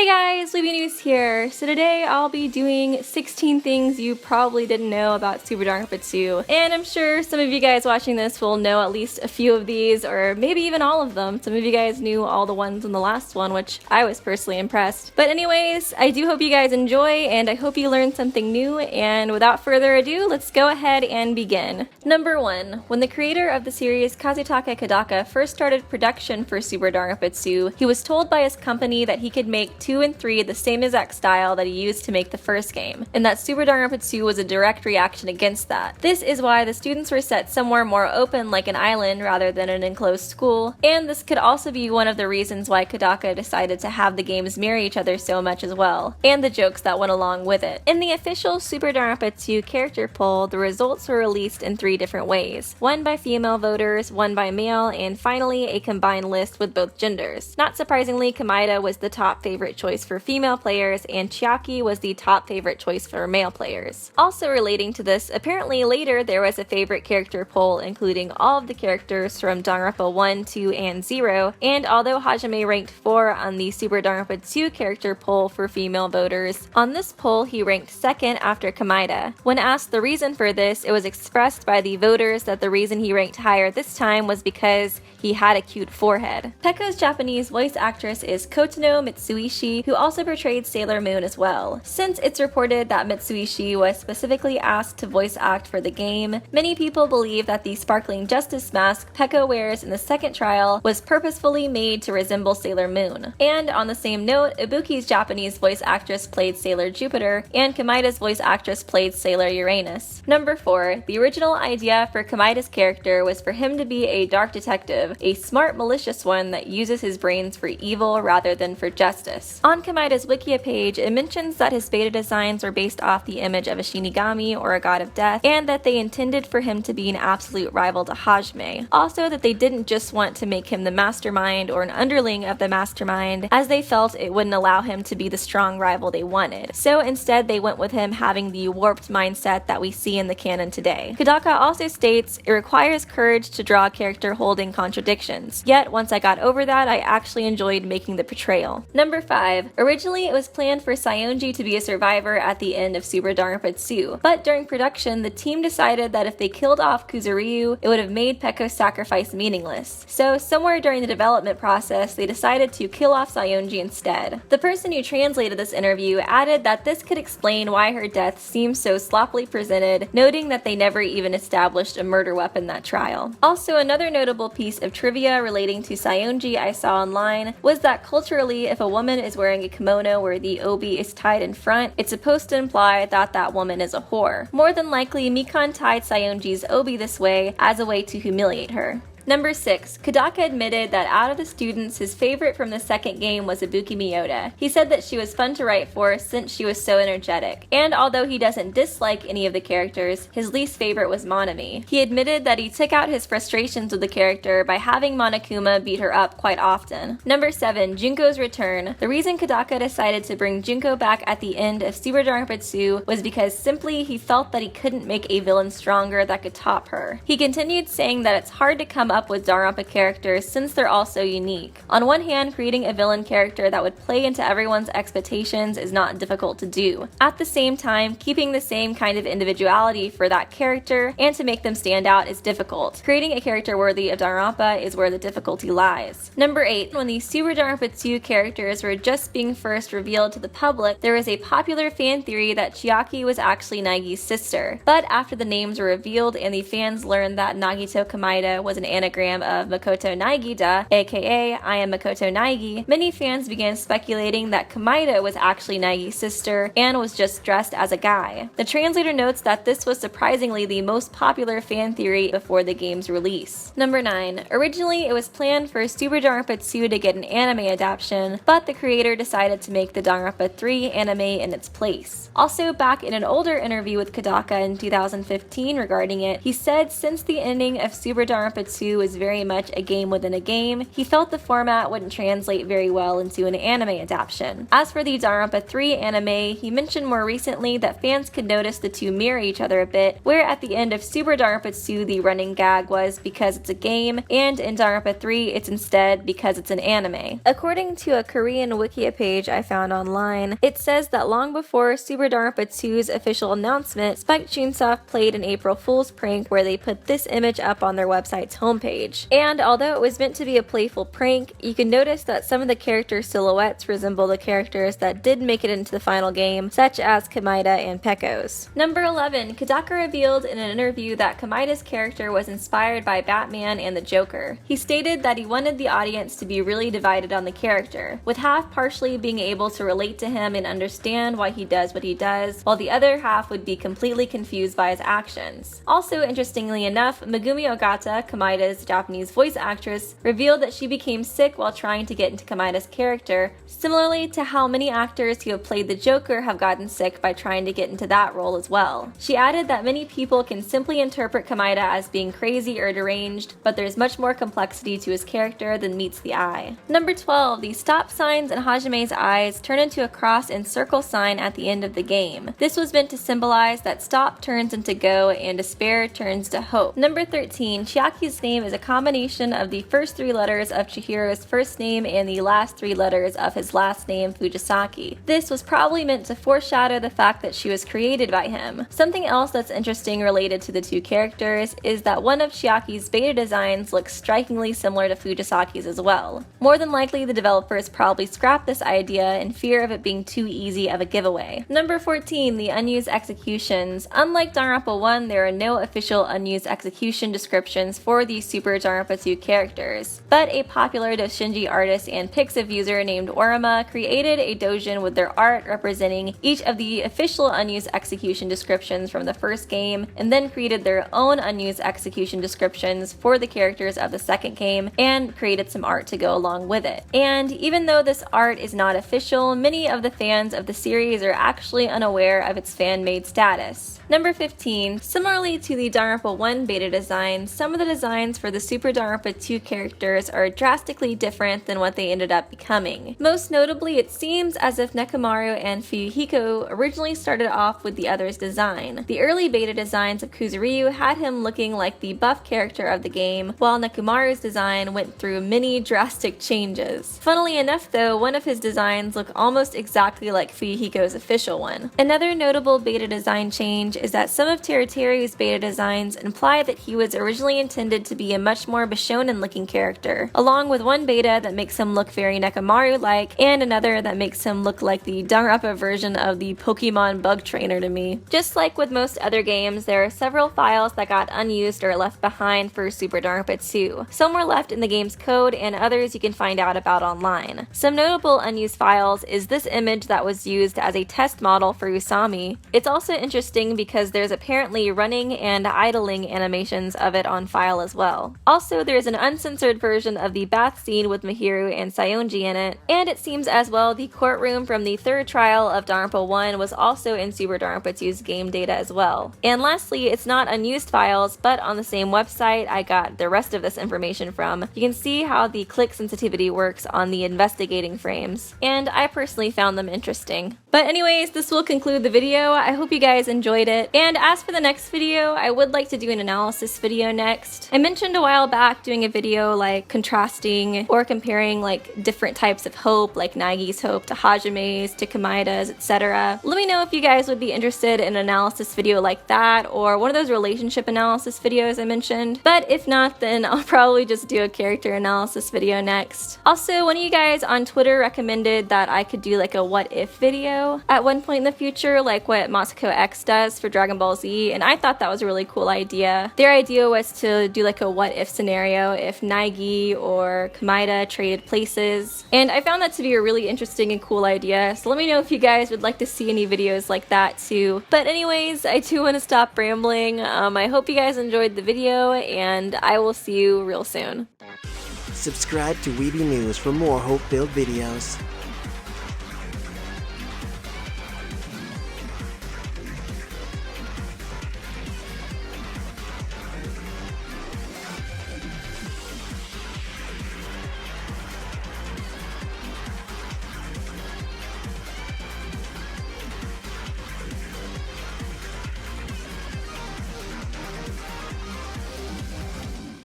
guys, Libby News here. So today I'll be doing 16 things you probably didn't know about Super Danganronpa 2. And I'm sure some of you guys watching this will know at least a few of these, or maybe even all of them. Some of you guys knew all the ones in the last one, which I was personally impressed. But anyways, I do hope you guys enjoy, and I hope you learned something new. And without further ado, let's go ahead and begin. Number 1. When the creator of the series, Kazutaka Kodaka, first started production for Super Danganronpa 2, he was told by his company that he could make 2 and 3 the same exact style that he used to make the first game, and that Super Danganronpa 2 was a direct reaction against that. This is why the students were set somewhere more open like an island rather than an enclosed school, and this could also be one of the reasons why Kodaka decided to have the games mirror each other so much as well, and the jokes that went along with it. In the official Super Danganronpa 2 character poll, the results were released in 3 different ways, one by female voters, one by male, and finally a combined list with both genders. Not surprisingly, Komaeda was the top favorite choice for female players, and Chiaki was the top favorite choice for male players. Also relating to this, apparently later there was a favorite character poll including all of the characters from Danganronpa 1, 2, and 0, and although Hajime ranked 4 on the Super Danganronpa 2 character poll for female voters, on this poll he ranked 2nd after Komaeda. When asked the reason for this, it was expressed by the voters that the reason he ranked higher this time was because he had a cute forehead. Pekko's Japanese voice actress is Kotono Mitsuishi, who also portrayed Sailor Moon as well. Since it's reported that Mitsuishi was specifically asked to voice act for the game, many people believe that the sparkling justice mask Pekko wears in the second trial was purposefully made to resemble Sailor Moon. And on the same note, Ibuki's Japanese voice actress played Sailor Jupiter, and Komaeda's voice actress played Sailor Uranus. Number 4. The original idea for Komaeda's character was for him to be a dark detective, a smart, malicious one that uses his brains for evil rather than for justice. On Komaeda's Wikia page, it mentions that his beta designs were based off the image of a Shinigami, or a god of death, and that they intended for him to be an absolute rival to Hajime. Also, that they didn't just want to make him the mastermind or an underling of the mastermind, as they felt it wouldn't allow him to be the strong rival they wanted. So instead, they went with him having the warped mindset that we see in the canon today. Kodaka also states, "It requires courage to draw a character holding contradictions. Yet, once I got over that, I actually enjoyed making the portrayal." Number 5. Originally, it was planned for Seionji to be a survivor at the end of Super Danganronpa 2, but during production, the team decided that if they killed off Kuzuryu, it would have made Pekko's sacrifice meaningless. So, somewhere during the development process, they decided to kill off Seionji instead. The person who translated this interview added that this could explain why her death seems so sloppily presented, noting that they never even established a murder weapon that trial. Also, another notable piece of trivia relating to Seionji I saw online was that culturally, if a woman is wearing a kimono where the obi is tied in front, it's supposed to imply that that woman is a whore. More than likely, Mikan tied Seionji's obi this way as a way to humiliate her. Number 6. Kodaka admitted that out of the students, his favorite from the second game was Ibuki Miyota. He said that she was fun to write for since she was so energetic, and although he doesn't dislike any of the characters, his least favorite was Monami. He admitted that he took out his frustrations with the character by having Monokuma beat her up quite often. Number 7. Junko's return. The reason Kodaka decided to bring Junko back at the end of Super Danganronpa 2 was because simply he felt that he couldn't make a villain stronger that could top her. He continued saying that it's hard to come up with Danganronpa characters since they're all so unique. On one hand, creating a villain character that would play into everyone's expectations is not difficult to do. At the same time, keeping the same kind of individuality for that character and to make them stand out is difficult. Creating a character worthy of Danganronpa is where the difficulty lies. Number 8. When the Super Danganronpa 2 characters were just being first revealed to the public, there was a popular fan theory that Chiaki was actually Nagi's sister. But after the names were revealed and the fans learned that Nagito Komaeda was an anagram of Makoto Naigida, aka I am Makoto Naigi, many fans began speculating that Komaeda was actually Nagi's sister and was just dressed as a guy. The translator notes that this was surprisingly the most popular fan theory before the game's release. Number 9. Originally, it was planned for Super Danganronpa 2 to get an anime adaptation, but the creator decided to make the Danganronpa 3 anime in its place. Also, back in an older interview with Kodaka in 2015 regarding it, he said since the ending of Super Danganronpa 2 2 was very much a game within a game, he felt the format wouldn't translate very well into an anime adaptation. As for the Danganronpa 3 anime, he mentioned more recently that fans could notice the two mirror each other a bit, where at the end of Super Danganronpa 2 the running gag was because it's a game, and in Danganronpa 3 it's instead because it's an anime. According to a Korean Wikia page I found online, it says that long before Super Danganronpa 2's official announcement, Spike Chunsoft played an April Fool's prank where they put this image up on their website's homepage. And although it was meant to be a playful prank, you can notice that some of the character silhouettes resemble the characters that did make it into the final game, such as Komaeda and Pecos. Number 11. Kodaka revealed in an interview that Komaeda's character was inspired by Batman and the Joker. He stated that he wanted the audience to be really divided on the character, with half partially being able to relate to him and understand why he does what he does, while the other half would be completely confused by his actions. Also, interestingly enough, Megumi Ogata, Komaeda's Japanese voice actress, revealed that she became sick while trying to get into Komaeda's character, similarly to how many actors who have played the Joker have gotten sick by trying to get into that role as well. She added that many people can simply interpret Komaeda as being crazy or deranged, but there's much more complexity to his character than meets the eye. Number 12. The stop signs in Hajime's eyes turn into a cross and circle sign at the end of the game. This was meant to symbolize that stop turns into go and despair turns to hope. Number 13. Chiaki's name is a combination of the first 3 letters of Chihiro's first name and the last 3 letters of his last name, Fujisaki. This was probably meant to foreshadow the fact that she was created by him. Something else that's interesting related to the two characters is that one of Chiaki's beta designs looks strikingly similar to Fujisaki's as well. More than likely, the developers probably scrapped this idea in fear of it being too easy of a giveaway. Number 14. The unused executions. Unlike Danganronpa 1, there are no official unused execution descriptions for the Super Danganronpa 2 characters, but a popular doujinshi artist and Pixiv user named Orima created a doujin with their art representing each of the official unused execution descriptions from the first game, and then created their own unused execution descriptions for the characters of the second game, and created some art to go along with it. And even though this art is not official, many of the fans of the series are actually unaware of its fan-made status. Number 15. Similarly to the Danganronpa 1 beta design, some of the designs for the Super Danganronpa 2 characters are drastically different than what they ended up becoming. Most notably, it seems as if Nekomaru and Fuyuhiko originally started off with the other's design. The early beta designs of Kuzuryu had him looking like the buff character of the game, while Nekomaru's design went through many drastic changes. Funnily enough though, one of his designs look almost exactly like Fuyuhiko's official one. Another notable beta design change is that some of Teruteru's beta designs imply that he was originally intended to be a much more Bishonen looking character, along with one beta that makes him look very Nekomaru-like, and another that makes him look like the Danganronpa version of the Pokemon bug trainer to me. Just like with most other games, there are several files that got unused or left behind for Super Danganronpa 2. Some were left in the game's code, and others you can find out about online. Some notable unused files is this image that was used as a test model for Usami. It's also interesting because there's apparently running and idling animations of it on file as well. Also, there's an uncensored version of the bath scene with Mihiru and Seionji in it, and it seems as well the courtroom from the third trial of Danganronpa 1 was also in Super Danganronpa 2's game data as well. And lastly, it's not unused files, but on the same website I got the rest of this information from, you can see how the click sensitivity works on the investigating frames, and I personally found them interesting. But anyways, this will conclude the video. I hope you guys enjoyed it. And as for the next video, I would like to do an analysis video next. I mentioned a while back doing a video like contrasting or comparing like different types of hope, like Nagi's hope to Hajime's to Komaeda's, etc. Let me know if you guys would be interested in an analysis video like that, or one of those relationship analysis videos I mentioned. But if not, then I'll probably just do a character analysis video next. Also, one of you guys on Twitter recommended that I could do like a what if video at one point in the future, like what Masako X does for Dragon Ball Z, and I thought that was a really cool idea. Their idea was to do like a what if scenario if Nagi or Komaeda traded places, and I found that to be a really interesting and cool idea, so let me know if you guys would like to see any videos like that too. But anyways, I do want to stop rambling. I hope you guys enjoyed the video, and I will see you real soon. Subscribe to Weeby News for more hope-filled videos.